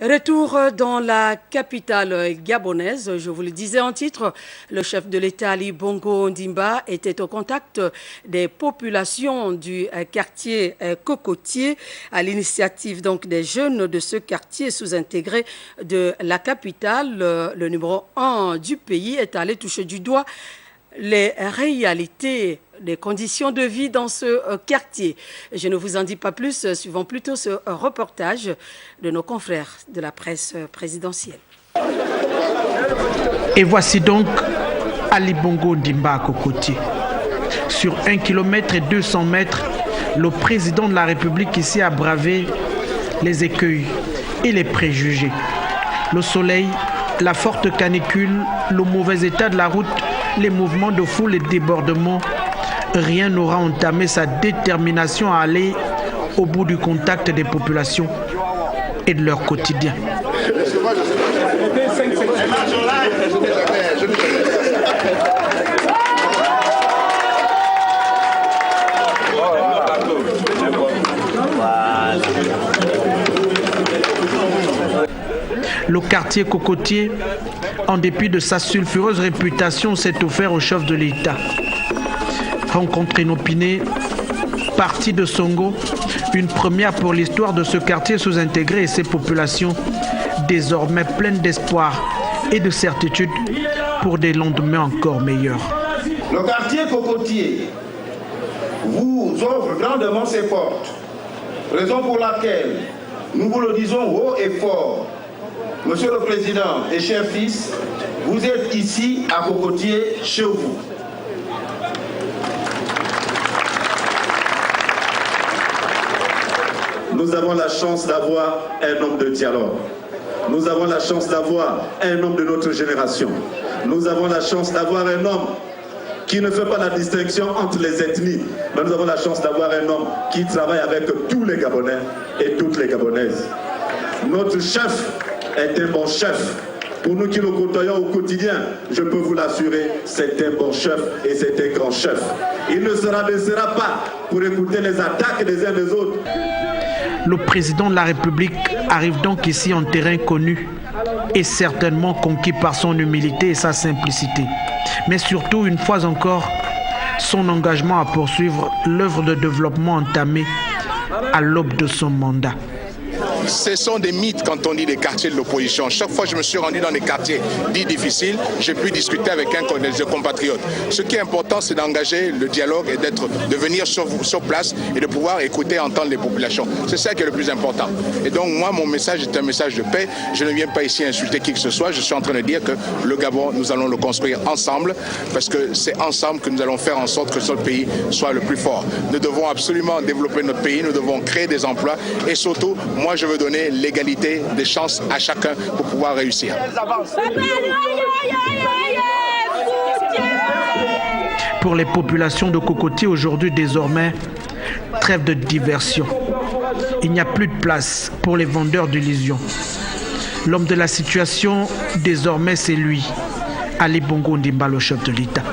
Retour dans la capitale gabonaise, je vous le disais en titre, le chef de l'État Ali Bongo Ondimba était au contact des populations du quartier Cocotier à l'initiative donc des jeunes de ce quartier sous-intégré de la capitale. Le numéro 1 du pays est allé toucher du doigt les réalités des conditions de vie dans ce quartier. Je ne vous en dis pas plus, suivons plutôt ce reportage de nos confrères de la presse présidentielle. Et voici donc Ali Bongo Ondimba à Cocotier. Sur 1 km et 200 mètres, le président de la République ici a bravé les écueils et les préjugés. Le soleil, la forte canicule, le mauvais état de la route, les mouvements de foule et débordements, rien n'aura entamé sa détermination à aller au bout du contact des populations et de leur quotidien. Le quartier Cocotier, en dépit de sa sulfureuse réputation, s'est offert au chef de l'État. Rencontre inopinée, parti de Songo, une première pour l'histoire de ce quartier sous-intégré et ses populations, désormais pleines d'espoir et de certitude pour des lendemains encore meilleurs. Le quartier Cocotier vous ouvre grandement ses portes, raison pour laquelle nous vous le disons haut et fort. Monsieur le Président et cher fils, vous êtes ici à Cocotier, chez vous. Nous avons la chance d'avoir un homme de dialogue. Nous avons la chance d'avoir un homme de notre génération. Nous avons la chance d'avoir un homme qui ne fait pas la distinction entre les ethnies. Mais nous avons la chance d'avoir un homme qui travaille avec tous les Gabonais et toutes les Gabonaises. Notre chef est un bon chef. Pour nous qui le côtoyons au quotidien, je peux vous l'assurer, c'est un bon chef et c'est un grand chef. Il ne se rabaissera pas pour écouter les attaques des uns des autres. Le président de la République arrive donc ici en terrain connu et certainement conquis par son humilité et sa simplicité. Mais surtout, une fois encore, son engagement à poursuivre l'œuvre de développement entamée à l'aube de son mandat. Ce sont des mythes quand on dit des quartiers de l'opposition. Chaque fois que je me suis rendu dans des quartiers dits difficiles, j'ai pu discuter avec un de compatriotes. Ce qui est important, c'est d'engager le dialogue et de venir sur place et de pouvoir écouter et entendre les populations. C'est ça qui est le plus important. Et donc moi, mon message est un message de paix. Je ne viens pas ici insulter qui que ce soit. Je suis en train de dire que le Gabon, nous allons le construire ensemble parce que c'est ensemble que nous allons faire en sorte que notre pays soit le plus fort. Nous devons absolument développer notre pays, nous devons créer des emplois et surtout, moi je veux donner l'égalité des chances à chacun pour pouvoir réussir. Pour les populations de Cocotier aujourd'hui désormais, trêve de diversion. Il n'y a plus de place pour les vendeurs d'illusions. L'homme de la situation désormais c'est lui, Ali Bongo Ondimba, le chef de l'État.